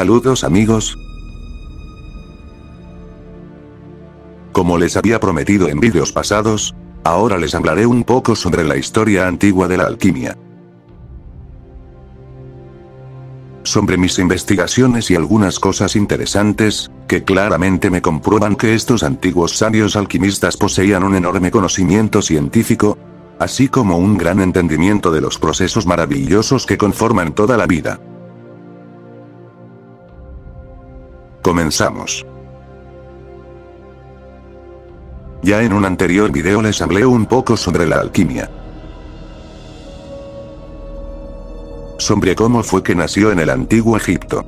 Saludos amigos. Como les había prometido en vídeos pasados, ahora les hablaré un poco sobre la historia antigua de la alquimia. Sobre mis investigaciones y algunas cosas interesantes, que claramente me comprueban que estos antiguos sabios alquimistas poseían un enorme conocimiento científico, así como un gran entendimiento de los procesos maravillosos que conforman toda la vida. Comenzamos. Ya en un anterior video les hablé un poco sobre la alquimia. Sobre cómo fue que nació en el antiguo Egipto.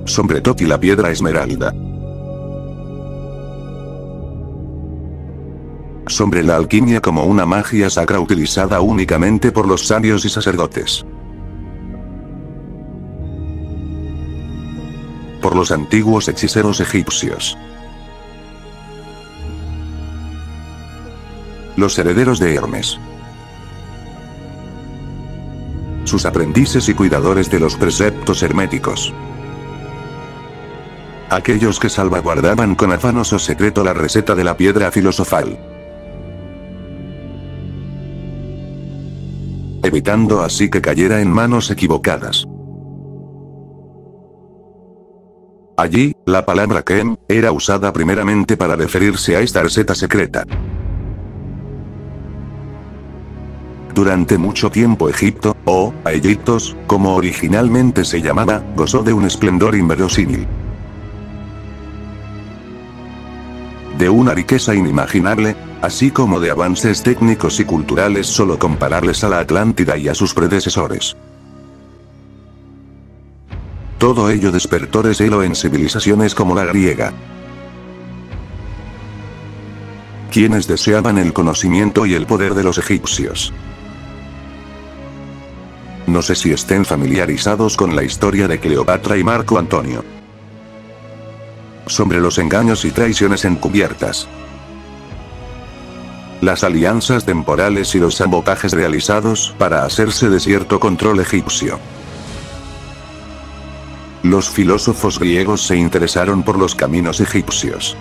Sobre Tot y la piedra esmeralda. Sobre la alquimia como una magia sacra utilizada únicamente por los sabios y sacerdotes. Por los antiguos hechiceros egipcios. Los herederos de Hermes. Sus aprendices y cuidadores de los preceptos herméticos. Aquellos que salvaguardaban con afanoso secreto la receta de la piedra filosofal. Evitando así que cayera en manos equivocadas. Allí, la palabra Kem era usada primeramente para referirse a esta receta secreta. Durante mucho tiempo Egipto, o Aegyptos, como originalmente se llamaba, gozó de un esplendor inverosímil. De una riqueza inimaginable, así como de avances técnicos y culturales solo comparables a la Atlántida y a sus predecesores. Todo ello despertó recelo en civilizaciones como la griega, quienes deseaban el conocimiento y el poder de los egipcios. No sé si estén familiarizados con la historia de Cleopatra y Marco Antonio. Sobre los engaños y traiciones encubiertas. Las alianzas temporales y los sabotajes realizados para hacerse de cierto control egipcio. Los filósofos griegos se interesaron por los caminos egipcios,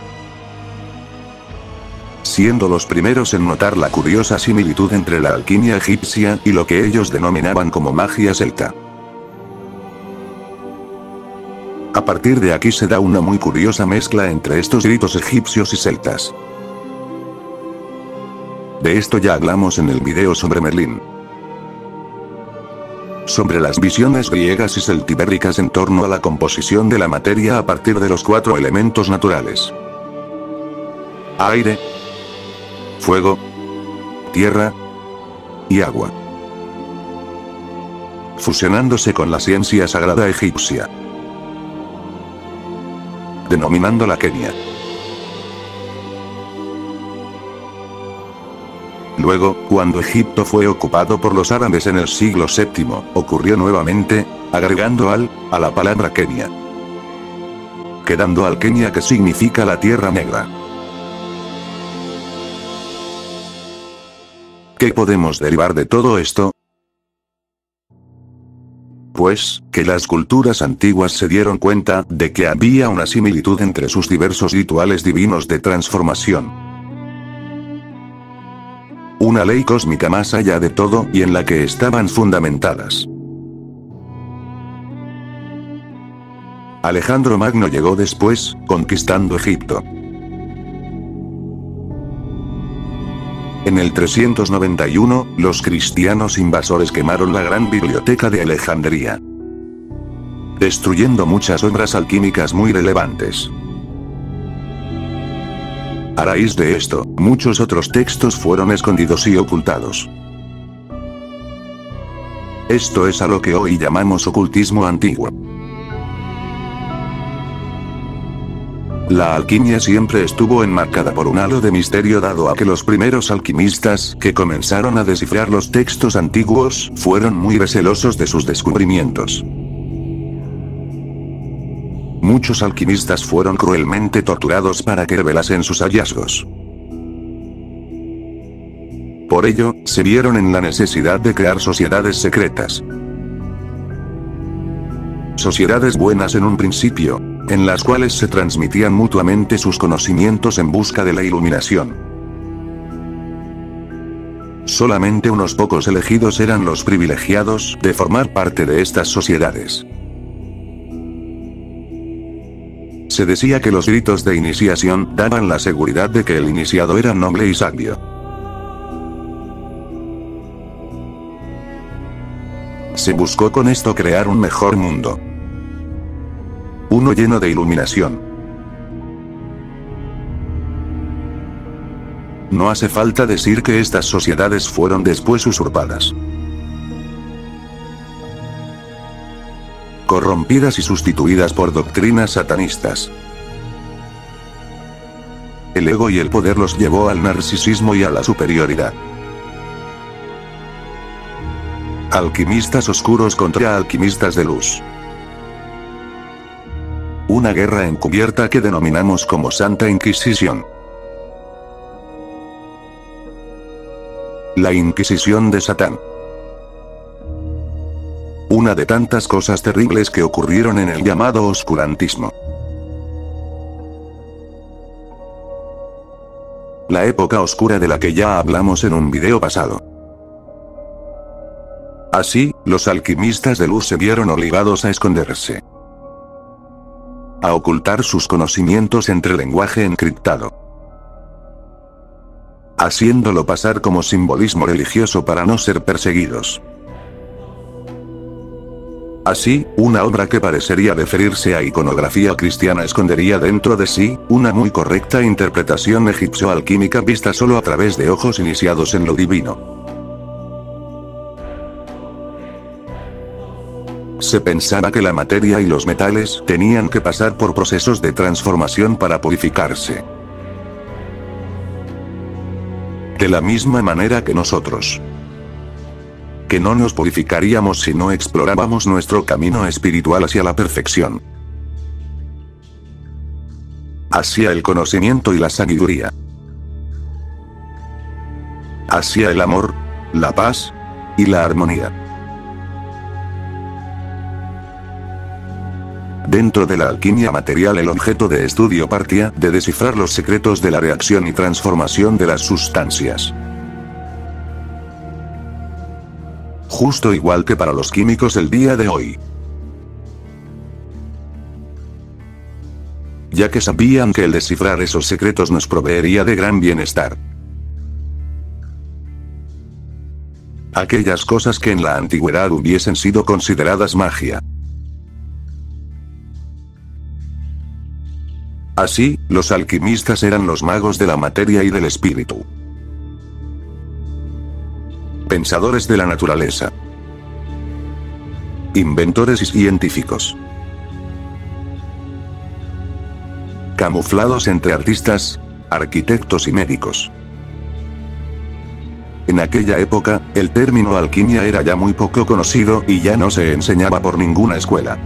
siendo los primeros en notar la curiosa similitud entre la alquimia egipcia y lo que ellos denominaban como magia celta. A partir de aquí se da una muy curiosa mezcla entre estos ritos egipcios y celtas. De esto ya hablamos en el video sobre Merlín. Sobre las visiones griegas y celtibérricas en torno a la composición de la materia a partir de los 4 elementos naturales: aire, fuego, tierra y agua, fusionándose con la ciencia sagrada egipcia, denominándola Kenia. Luego, cuando Egipto fue ocupado por los árabes en el siglo VII, ocurrió nuevamente, agregando a la palabra Kenia, quedando al Kenia, que significa la tierra negra. ¿Qué podemos derivar de todo esto? Pues, que las culturas antiguas se dieron cuenta de que había una similitud entre sus diversos rituales divinos de transformación. Una ley cósmica más allá de todo y en la que estaban fundamentadas. Alejandro Magno llegó después, conquistando Egipto. En el 391, los cristianos invasores quemaron la gran biblioteca de Alejandría, destruyendo muchas obras alquímicas muy relevantes. A raíz de esto, muchos otros textos fueron escondidos y ocultados. Esto es a lo que hoy llamamos ocultismo antiguo. La alquimia siempre estuvo enmarcada por un halo de misterio, dado a que los primeros alquimistas que comenzaron a descifrar los textos antiguos fueron muy recelosos de sus descubrimientos. Muchos alquimistas fueron cruelmente torturados para que revelasen sus hallazgos. Por ello, se vieron en la necesidad de crear sociedades secretas. Sociedades buenas en un principio, en las cuales se transmitían mutuamente sus conocimientos en busca de la iluminación. Solamente unos pocos elegidos eran los privilegiados de formar parte de estas sociedades. Se decía que los ritos de iniciación daban la seguridad de que el iniciado era noble y sabio. Se buscó con esto crear un mejor mundo. Uno lleno de iluminación. No hace falta decir que estas sociedades fueron después usurpadas, corrompidas y sustituidas por doctrinas satanistas. El ego y el poder los llevó al narcisismo y a la superioridad. Alquimistas oscuros contra alquimistas de luz. Una guerra encubierta que denominamos como Santa Inquisición. La Inquisición de Satán. Una de tantas cosas terribles que ocurrieron en el llamado oscurantismo. La época oscura de la que ya hablamos en un video pasado. Así, los alquimistas de luz se vieron obligados a esconderse, a ocultar sus conocimientos entre lenguaje encriptado, haciéndolo pasar como simbolismo religioso para no ser perseguidos. Así, una obra que parecería referirse a iconografía cristiana escondería dentro de sí una muy correcta interpretación egipcio-alquímica vista solo a través de ojos iniciados en lo divino. Se pensaba que la materia y los metales tenían que pasar por procesos de transformación para purificarse. De la misma manera que nosotros. Que no nos purificaríamos si no explorábamos nuestro camino espiritual hacia la perfección. Hacia el conocimiento y la sabiduría. Hacia el amor, la paz y la armonía. Dentro de la alquimia material el objeto de estudio partía de descifrar los secretos de la reacción y transformación de las sustancias. Justo igual que para los químicos del día de hoy. Ya que sabían que el descifrar esos secretos nos proveería de gran bienestar. Aquellas cosas que en la antigüedad hubiesen sido consideradas magia. Así, los alquimistas eran los magos de la materia y del espíritu. Pensadores de la naturaleza. Inventores y científicos. Camuflados entre artistas, arquitectos y médicos. En aquella época, el término alquimia era ya muy poco conocido y ya no se enseñaba por ninguna escuela.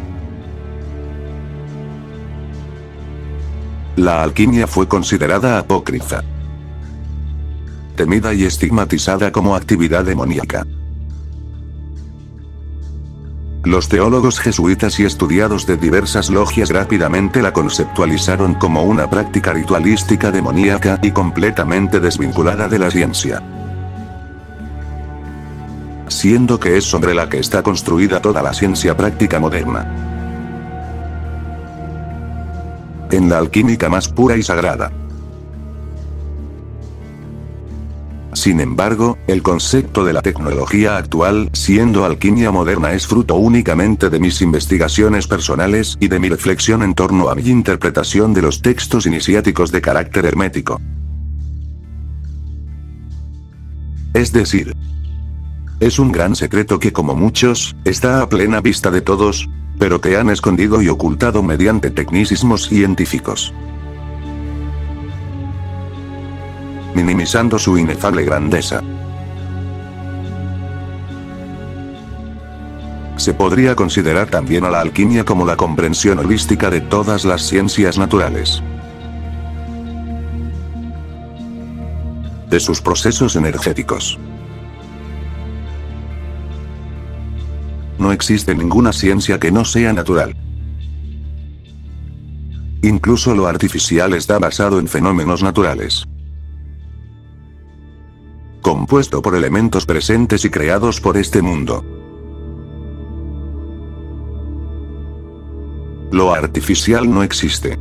La alquimia fue considerada apócrifa, temida y estigmatizada como actividad demoníaca. Los teólogos jesuitas y estudiados de diversas logias rápidamente la conceptualizaron como una práctica ritualística demoníaca y completamente desvinculada de la ciencia. Siendo que es sobre la que está construida toda la ciencia práctica moderna. En la alquímica más pura y sagrada. Sin embargo, el concepto de la tecnología actual, siendo alquimia moderna, es fruto únicamente de mis investigaciones personales y de mi reflexión en torno a mi interpretación de los textos iniciáticos de carácter hermético. Es decir, es un gran secreto que, como muchos, está a plena vista de todos, pero que han escondido y ocultado mediante tecnicismos científicos, minimizando su inefable grandeza. Se podría considerar también a la alquimia como la comprensión holística de todas las ciencias naturales, de sus procesos energéticos, no existe ninguna ciencia que no sea natural. Incluso lo artificial está basado en fenómenos naturales. Compuesto por elementos presentes y creados por este mundo. Lo artificial no existe.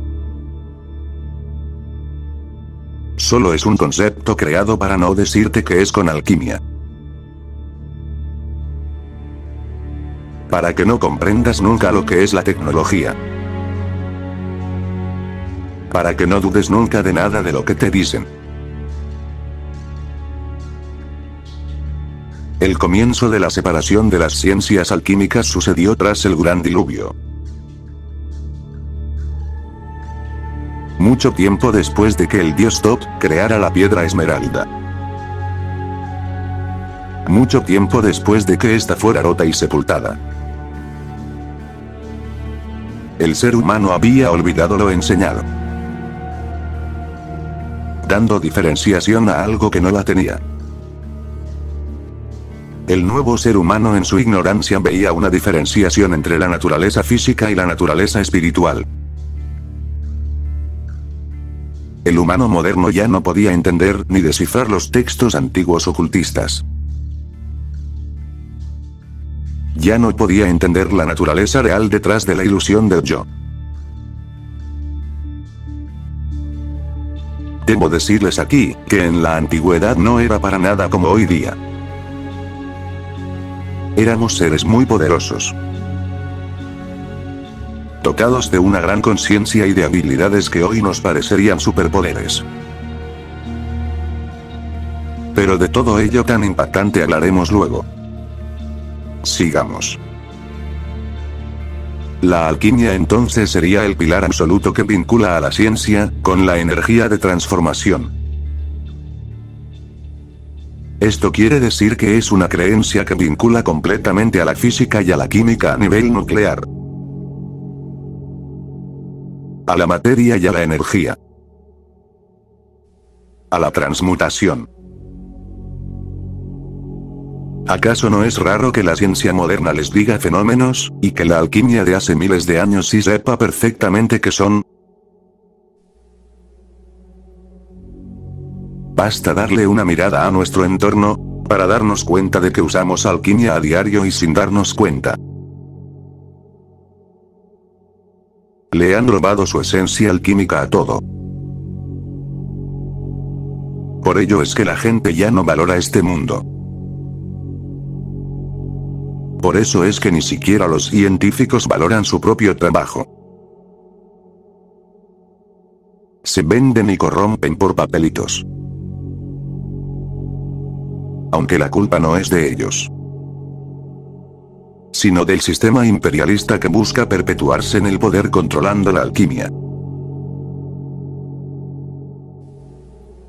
Solo es un concepto creado para no decirte que es con alquimia. Para que no comprendas nunca lo que es la tecnología. Para que no dudes nunca de nada de lo que te dicen. El comienzo de la separación de las ciencias alquímicas sucedió tras el Gran Diluvio. Mucho tiempo después de que el dios Thoth creara la piedra esmeralda. Mucho tiempo después de que ésta fuera rota y sepultada. El ser humano había olvidado lo enseñado, dando diferenciación a algo que no la tenía. El nuevo ser humano en su ignorancia veía una diferenciación entre la naturaleza física y la naturaleza espiritual. El humano moderno ya no podía entender ni descifrar los textos antiguos ocultistas. Ya no podía entender la naturaleza real detrás de la ilusión del yo. Debo decirles aquí, que en la antigüedad no era para nada como hoy día. Éramos seres muy poderosos, dotados de una gran conciencia y de habilidades que hoy nos parecerían superpoderes. Pero de todo ello tan impactante hablaremos luego. Sigamos. La alquimia entonces sería el pilar absoluto que vincula a la ciencia, con la energía de transformación. Esto quiere decir que es una creencia que vincula completamente a la física y a la química a nivel nuclear. A la materia y a la energía. A la transmutación. ¿Acaso no es raro que la ciencia moderna les diga fenómenos, y que la alquimia de hace miles de años sí sepa perfectamente qué son? Basta darle una mirada a nuestro entorno, para darnos cuenta de que usamos alquimia a diario y sin darnos cuenta. Le han robado su esencia alquímica a todo. Por ello es que la gente ya no valora este mundo. Por eso es que ni siquiera los científicos valoran su propio trabajo. Se venden y corrompen por papelitos. Aunque la culpa no es de ellos, sino del sistema imperialista que busca perpetuarse en el poder controlando la alquimia.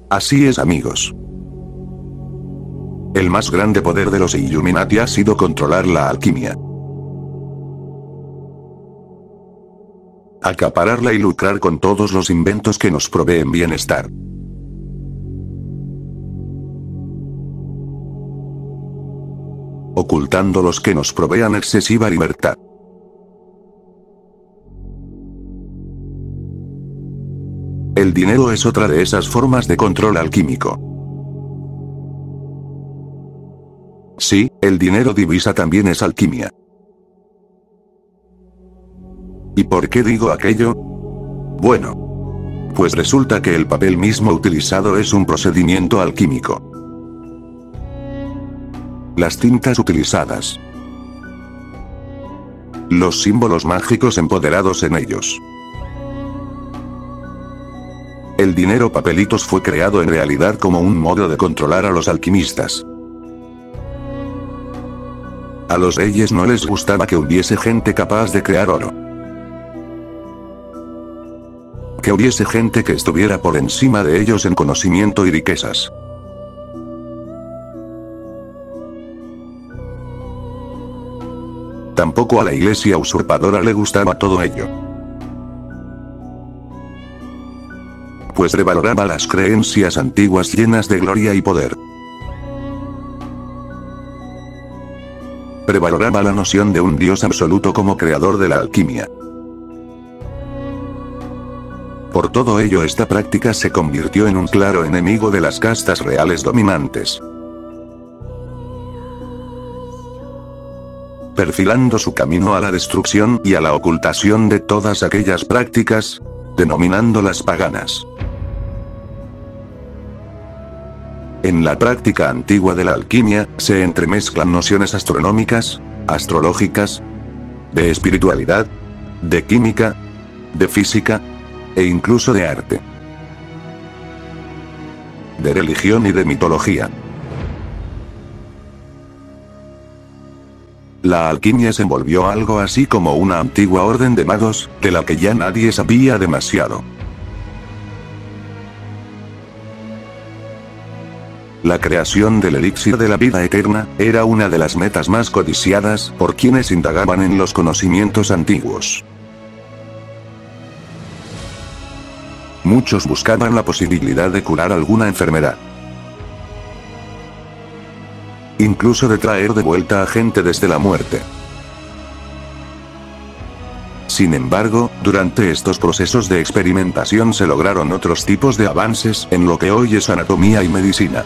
Así es, amigos. El más grande poder de los Illuminati ha sido controlar la alquimia. Acapararla y lucrar con todos los inventos que nos proveen bienestar. Ocultando los que nos provean excesiva libertad. El dinero es otra de esas formas de control alquímico. Sí, el dinero divisa también es alquimia. ¿Y por qué digo aquello? Bueno, pues resulta que el papel mismo utilizado es un procedimiento alquímico. Las tintas utilizadas. Los símbolos mágicos empoderados en ellos. El dinero papelitos fue creado en realidad como un modo de controlar a los alquimistas. A los reyes no les gustaba que hubiese gente capaz de crear oro. Que hubiese gente que estuviera por encima de ellos en conocimiento y riquezas. Tampoco a la iglesia usurpadora le gustaba todo ello. Pues revaloraba las creencias antiguas llenas de gloria y poder. prevaloraba la noción de un dios absoluto como creador de la alquimia. Por todo ello, esta práctica se convirtió en un claro enemigo de las castas reales dominantes, perfilando su camino a la destrucción y a la ocultación de todas aquellas prácticas, denominándolas paganas. En la práctica antigua de la alquimia, se entremezclan nociones astronómicas, astrológicas, de espiritualidad, de química, de física, e incluso de arte, de religión y de mitología. La alquimia se volvió algo así como una antigua orden de magos, de la que ya nadie sabía demasiado. La creación del elixir de la vida eterna, era una de las metas más codiciadas por quienes indagaban en los conocimientos antiguos. Muchos buscaban la posibilidad de curar alguna enfermedad, incluso de traer de vuelta a gente desde la muerte. Sin embargo, durante estos procesos de experimentación se lograron otros tipos de avances en lo que hoy es anatomía y medicina.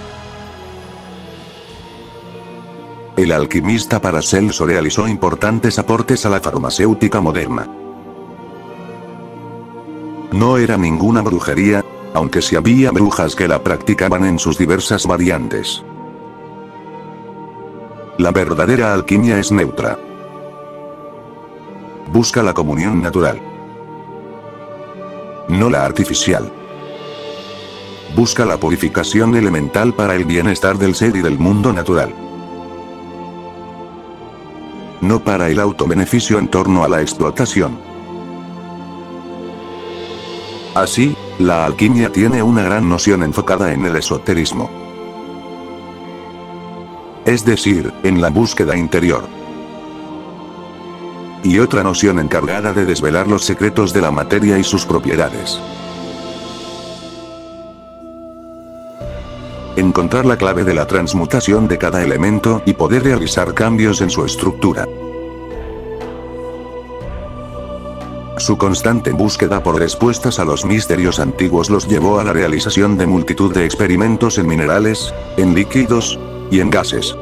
El alquimista Paracelso realizó importantes aportes a la farmacéutica moderna. No era ninguna brujería, aunque sí había brujas que la practicaban en sus diversas variantes. La verdadera alquimia es neutra. Busca la comunión natural, no la artificial. Busca la purificación elemental para el bienestar del ser y del mundo natural, no para el autobeneficio en torno a la explotación. Así, la alquimia tiene una gran noción enfocada en el esoterismo, es decir, en la búsqueda interior, y otra noción encargada de desvelar los secretos de la materia y sus propiedades. Encontrar la clave de la transmutación de cada elemento y poder realizar cambios en su estructura. Su constante búsqueda por respuestas a los misterios antiguos los llevó a la realización de multitud de experimentos en minerales, en líquidos, y en gases,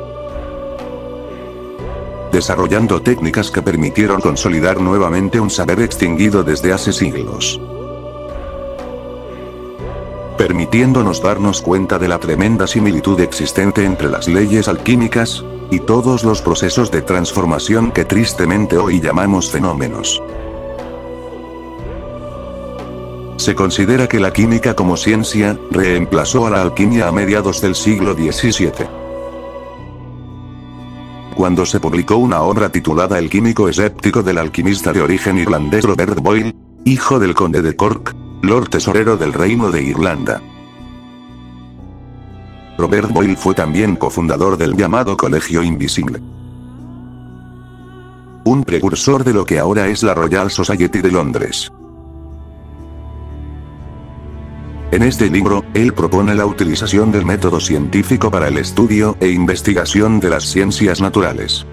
desarrollando técnicas que permitieron consolidar nuevamente un saber extinguido desde hace siglos, permitiéndonos darnos cuenta de la tremenda similitud existente entre las leyes alquímicas y todos los procesos de transformación que tristemente hoy llamamos fenómenos. Se considera que la química como ciencia reemplazó a la alquimia a mediados del siglo XVII, cuando se publicó una obra titulada El químico escéptico del alquimista de origen irlandés Robert Boyle, hijo del conde de Cork, Lord Tesorero del Reino de Irlanda. Robert Boyle fue también cofundador del llamado Colegio Invisible, un precursor de lo que ahora es la Royal Society de Londres. En este libro, él propone la utilización del método científico para el estudio e investigación de las ciencias naturales,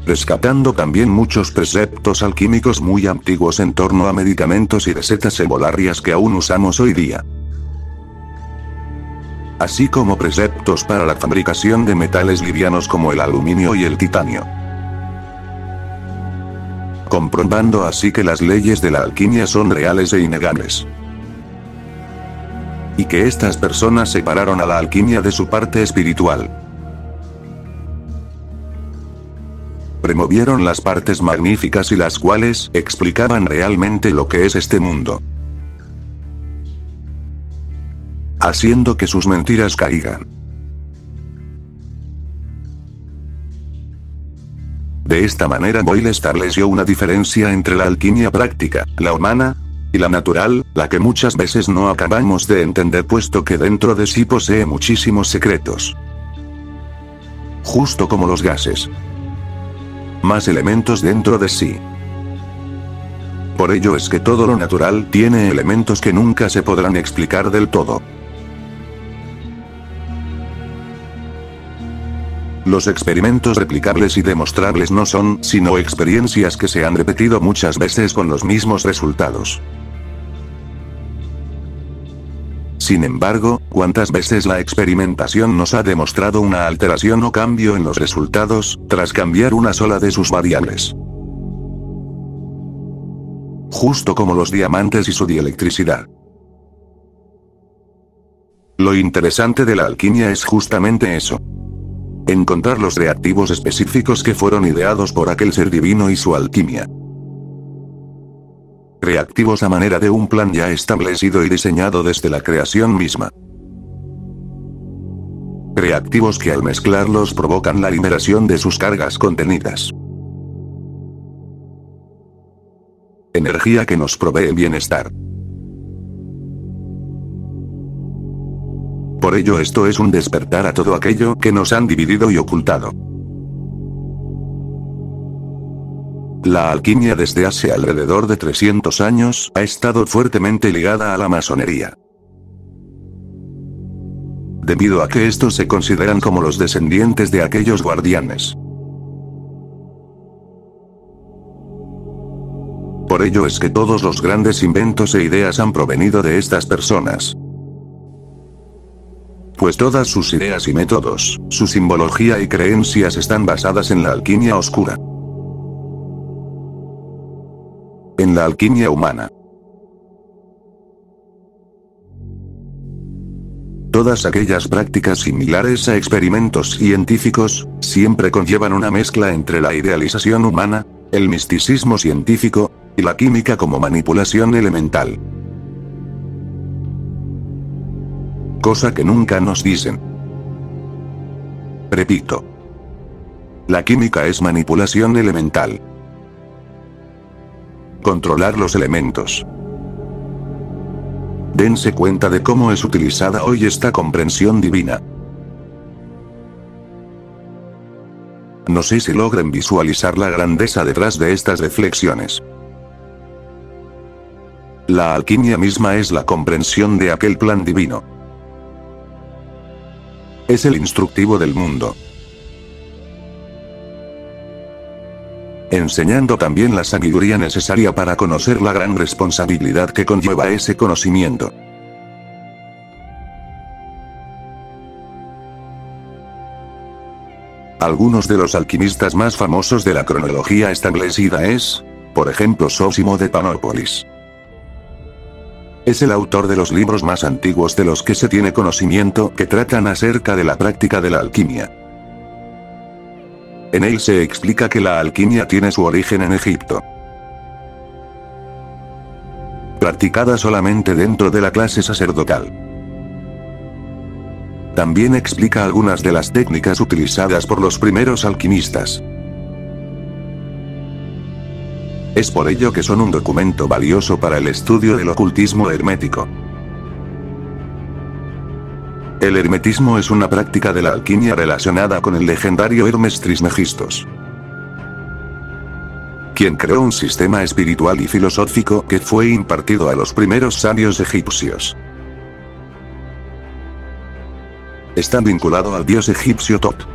rescatando también muchos preceptos alquímicos muy antiguos en torno a medicamentos y recetas herbolaриas que aún usamos hoy día, así como preceptos para la fabricación de metales livianos como el aluminio y el titanio, comprobando así que las leyes de la alquimia son reales e innegables, y que estas personas separaron a la alquimia de su parte espiritual. Promovieron las partes magníficas y las cuales explicaban realmente lo que es este mundo, haciendo que sus mentiras caigan. De esta manera Boyle estableció una diferencia entre la alquimia práctica, la humana, y la natural, la que muchas veces no acabamos de entender puesto que dentro de sí posee muchísimos secretos. Justo como los gases. Más elementos dentro de sí. Por ello es que todo lo natural tiene elementos que nunca se podrán explicar del todo. Los experimentos replicables y demostrables no son sino experiencias que se han repetido muchas veces con los mismos resultados. Sin embargo, ¿cuántas veces la experimentación nos ha demostrado una alteración o cambio en los resultados, tras cambiar una sola de sus variables? Justo como los diamantes y su dielectricidad. Lo interesante de la alquimia es justamente eso. Encontrar los reactivos específicos que fueron ideados por aquel ser divino y su alquimia. Reactivos a manera de un plan ya establecido y diseñado desde la creación misma. Reactivos que al mezclarlos provocan la liberación de sus cargas contenidas. Energía que nos provee bienestar. Por ello esto es un despertar a todo aquello que nos han dividido y ocultado. La alquimia desde hace alrededor de 300 años ha estado fuertemente ligada a la masonería. Debido a que estos se consideran como los descendientes de aquellos guardianes. Por ello es que todos los grandes inventos e ideas han provenido de estas personas. Pues todas sus ideas y métodos, su simbología y creencias están basadas en la alquimia oscura. En la alquimia humana. Todas aquellas prácticas similares a experimentos científicos, siempre conllevan una mezcla entre la idealización humana, el misticismo científico, y la química como manipulación elemental. Cosa que nunca nos dicen. Repito. La química es manipulación elemental. Controlar los elementos. Dense cuenta de cómo es utilizada hoy esta comprensión divina. No sé si logren visualizar la grandeza detrás de estas reflexiones. La alquimia misma es la comprensión de aquel plan divino. Es el instructivo del mundo. Enseñando también la sabiduría necesaria para conocer la gran responsabilidad que conlleva ese conocimiento. Algunos de los alquimistas más famosos de la cronología establecida es, por ejemplo, Zósimo de Panópolis. Es el autor de los libros más antiguos de los que se tiene conocimiento que tratan acerca de la práctica de la alquimia. En él se explica que la alquimia tiene su origen en Egipto. Practicada solamente dentro de la clase sacerdotal. También explica algunas de las técnicas utilizadas por los primeros alquimistas. Es por ello que son un documento valioso para el estudio del ocultismo hermético. El hermetismo es una práctica de la alquimia relacionada con el legendario Hermes Trismegistos, quien creó un sistema espiritual y filosófico que fue impartido a los primeros sabios egipcios. Está vinculado al dios egipcio Tot,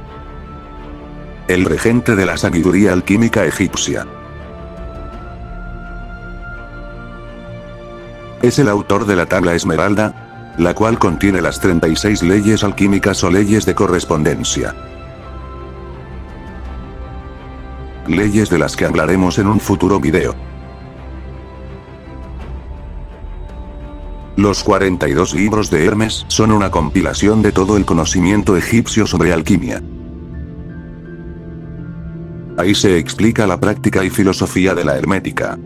el regente de la sabiduría alquímica egipcia. Es el autor de la tabla Esmeralda, la cual contiene las 36 leyes alquímicas o leyes de correspondencia. Leyes de las que hablaremos en un futuro video. Los 42 libros de Hermes son una compilación de todo el conocimiento egipcio sobre alquimia. Ahí se explica la práctica y filosofía de la hermética.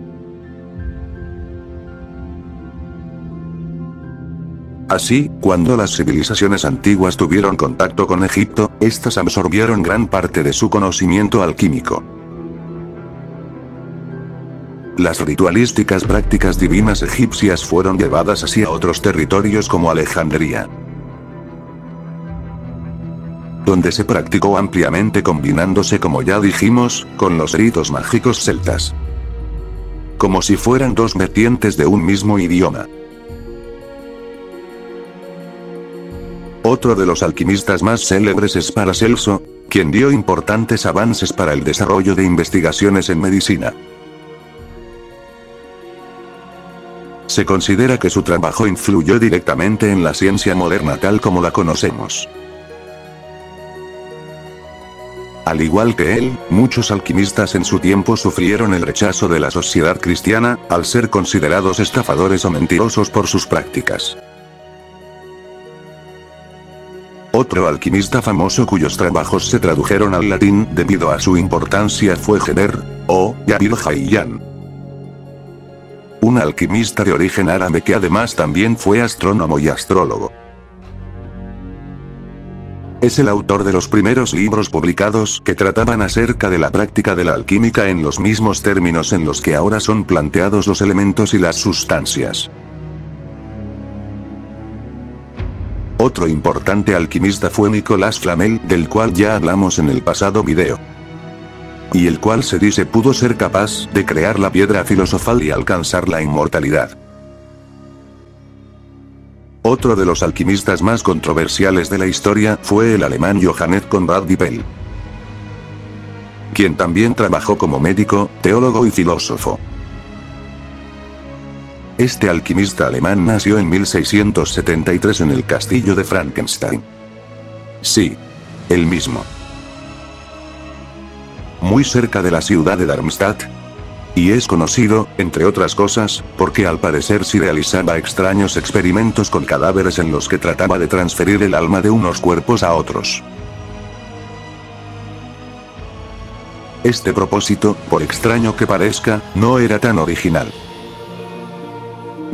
Así, cuando las civilizaciones antiguas tuvieron contacto con Egipto, éstas absorbieron gran parte de su conocimiento alquímico. Las ritualísticas prácticas divinas egipcias fueron llevadas hacia otros territorios como Alejandría, donde se practicó ampliamente combinándose, como ya dijimos, con los ritos mágicos celtas. Como si fueran dos vertientes de un mismo idioma. Otro de los alquimistas más célebres es Paracelso, quien dio importantes avances para el desarrollo de investigaciones en medicina. Se considera que su trabajo influyó directamente en la ciencia moderna tal como la conocemos. Al igual que él, muchos alquimistas en su tiempo sufrieron el rechazo de la sociedad cristiana, al ser considerados estafadores o mentirosos por sus prácticas. Otro alquimista famoso cuyos trabajos se tradujeron al latín debido a su importancia fue Geber, o Jabir Hayyan. Un alquimista de origen árabe que además también fue astrónomo y astrólogo. Es el autor de los primeros libros publicados que trataban acerca de la práctica de la alquímica en los mismos términos en los que ahora son planteados los elementos y las sustancias. Otro importante alquimista fue Nicolas Flamel, del cual ya hablamos en el pasado video. Y el cual se dice pudo ser capaz de crear la piedra filosofal y alcanzar la inmortalidad. Otro de los alquimistas más controversiales de la historia fue el alemán Johannes Conrad Dippel, quien también trabajó como médico, teólogo y filósofo. Este alquimista alemán nació en 1673 en el castillo de Frankenstein. Sí, el mismo. Muy cerca de la ciudad de Darmstadt. Y es conocido, entre otras cosas, porque al parecer sí realizaba extraños experimentos con cadáveres en los que trataba de transferir el alma de unos cuerpos a otros. Este propósito, por extraño que parezca, no era tan original.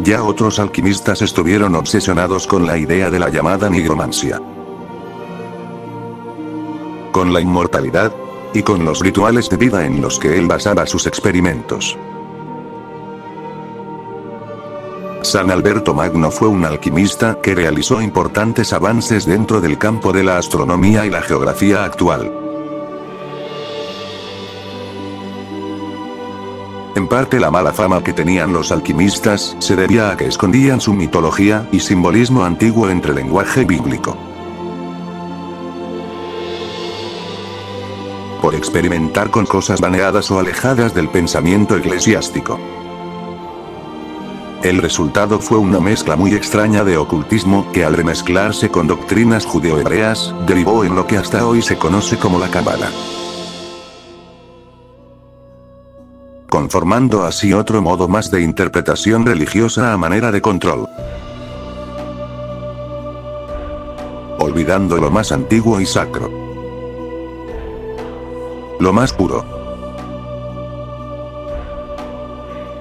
Ya otros alquimistas estuvieron obsesionados con la idea de la llamada nigromancia, con la inmortalidad, y con los rituales de vida en los que él basaba sus experimentos. San Alberto Magno fue un alquimista que realizó importantes avances dentro del campo de la astronomía y la geografía actual. En parte la mala fama que tenían los alquimistas se debía a que escondían su mitología y simbolismo antiguo entre lenguaje bíblico. Por experimentar con cosas baneadas o alejadas del pensamiento eclesiástico. El resultado fue una mezcla muy extraña de ocultismo que al remezclarse con doctrinas judeo-hebreas, derivó en lo que hasta hoy se conoce como la Cábala, conformando así otro modo más de interpretación religiosa a manera de control, olvidando lo más antiguo y sacro, lo más puro.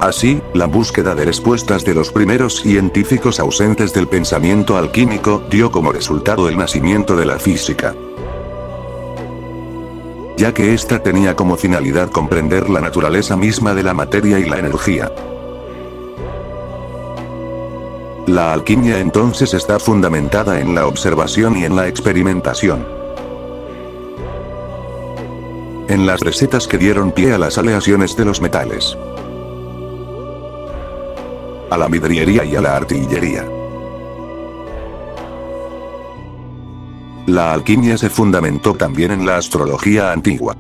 Así, la búsqueda de respuestas de los primeros científicos ausentes del pensamiento alquímico dio como resultado el nacimiento de la física, ya que ésta tenía como finalidad comprender la naturaleza misma de la materia y la energía. La alquimia entonces está fundamentada en la observación y en la experimentación, en las recetas que dieron pie a las aleaciones de los metales, a la vidriería y a la artillería. La alquimia se fundamentó también en la astrología antigua.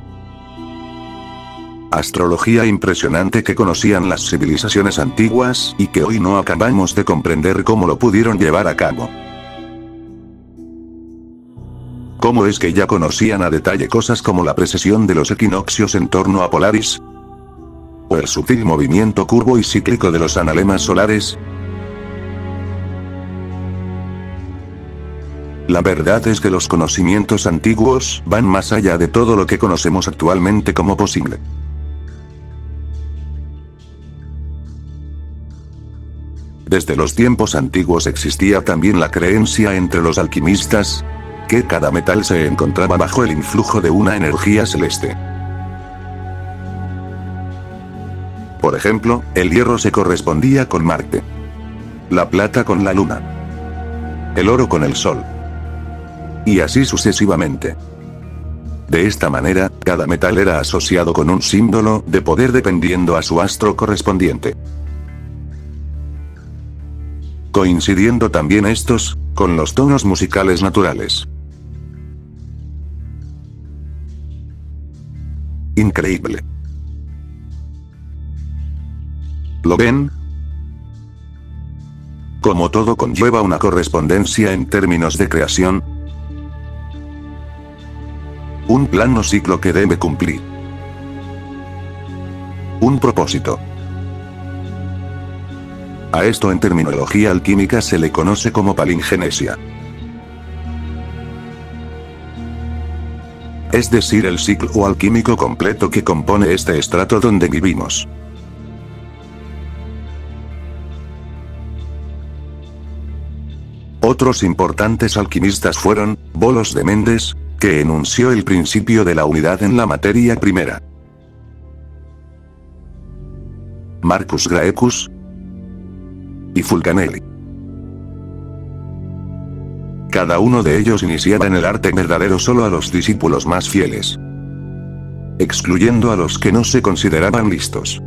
Astrología impresionante que conocían las civilizaciones antiguas y que hoy no acabamos de comprender cómo lo pudieron llevar a cabo. ¿Cómo es que ya conocían a detalle cosas como la precesión de los equinoccios en torno a Polaris? ¿O el sutil movimiento curvo y cíclico de los analemas solares? La verdad es que los conocimientos antiguos van más allá de todo lo que conocemos actualmente como posible. Desde los tiempos antiguos existía también la creencia entre los alquimistas que cada metal se encontraba bajo el influjo de una energía celeste. Por ejemplo, el hierro se correspondía con Marte, la plata con la luna, el oro con el sol, y así sucesivamente. De esta manera, cada metal era asociado con un símbolo de poder dependiendo a su astro correspondiente, coincidiendo también estos con los tonos musicales naturales. Increíble. ¿Lo ven? Como todo conlleva una correspondencia en términos de creación. Un plano ciclo que debe cumplir. Un propósito. A esto en terminología alquímica se le conoce como palingenesia. Es decir, el ciclo alquímico completo que compone este estrato donde vivimos. Otros importantes alquimistas fueron Bolos de Mendes, que enunció el principio de la unidad en la materia primera. Marcus Graecus y Fulcanelli. Cada uno de ellos iniciaba en el arte verdadero solo a los discípulos más fieles, excluyendo a los que no se consideraban listos.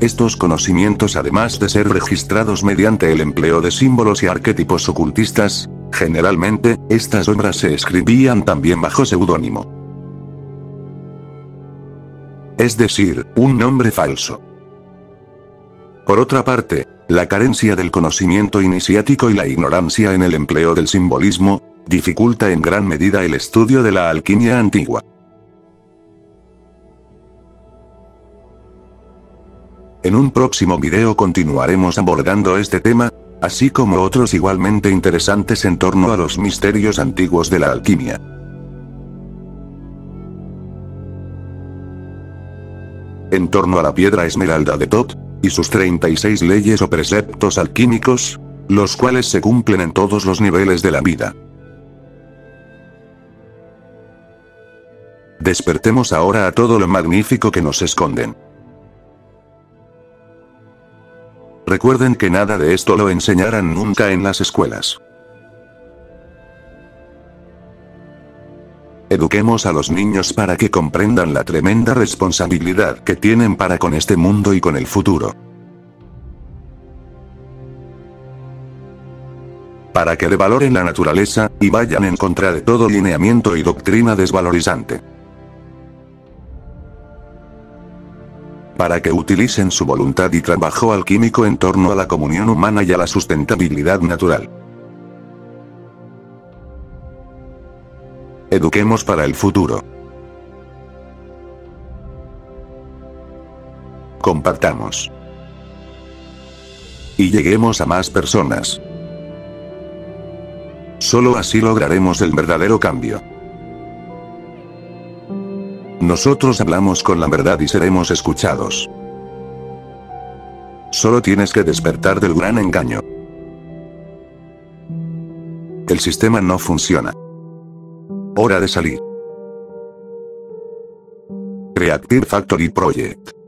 Estos conocimientos, además de ser registrados mediante el empleo de símbolos y arquetipos ocultistas, generalmente, estas obras se escribían también bajo seudónimo. Es decir, un nombre falso. Por otra parte, la carencia del conocimiento iniciático y la ignorancia en el empleo del simbolismo, dificulta en gran medida el estudio de la alquimia antigua. En un próximo video continuaremos abordando este tema, así como otros igualmente interesantes en torno a los misterios antiguos de la alquimia. En torno a la piedra esmeralda de Thoth, y sus 36 leyes o preceptos alquímicos, los cuales se cumplen en todos los niveles de la vida. Despertemos ahora a todo lo magnífico que nos esconden. Recuerden que nada de esto lo enseñarán nunca en las escuelas. Eduquemos a los niños para que comprendan la tremenda responsabilidad que tienen para con este mundo y con el futuro. Para que revaloren la naturaleza, y vayan en contra de todo lineamiento y doctrina desvalorizante. Para que utilicen su voluntad y trabajo alquímico en torno a la comunión humana y a la sustentabilidad natural. Eduquemos para el futuro. Compartamos. Y lleguemos a más personas. Solo así lograremos el verdadero cambio. Nosotros hablamos con la verdad y seremos escuchados. Solo tienes que despertar del gran engaño. El sistema no funciona. Hora de salir. Creative Factory Project.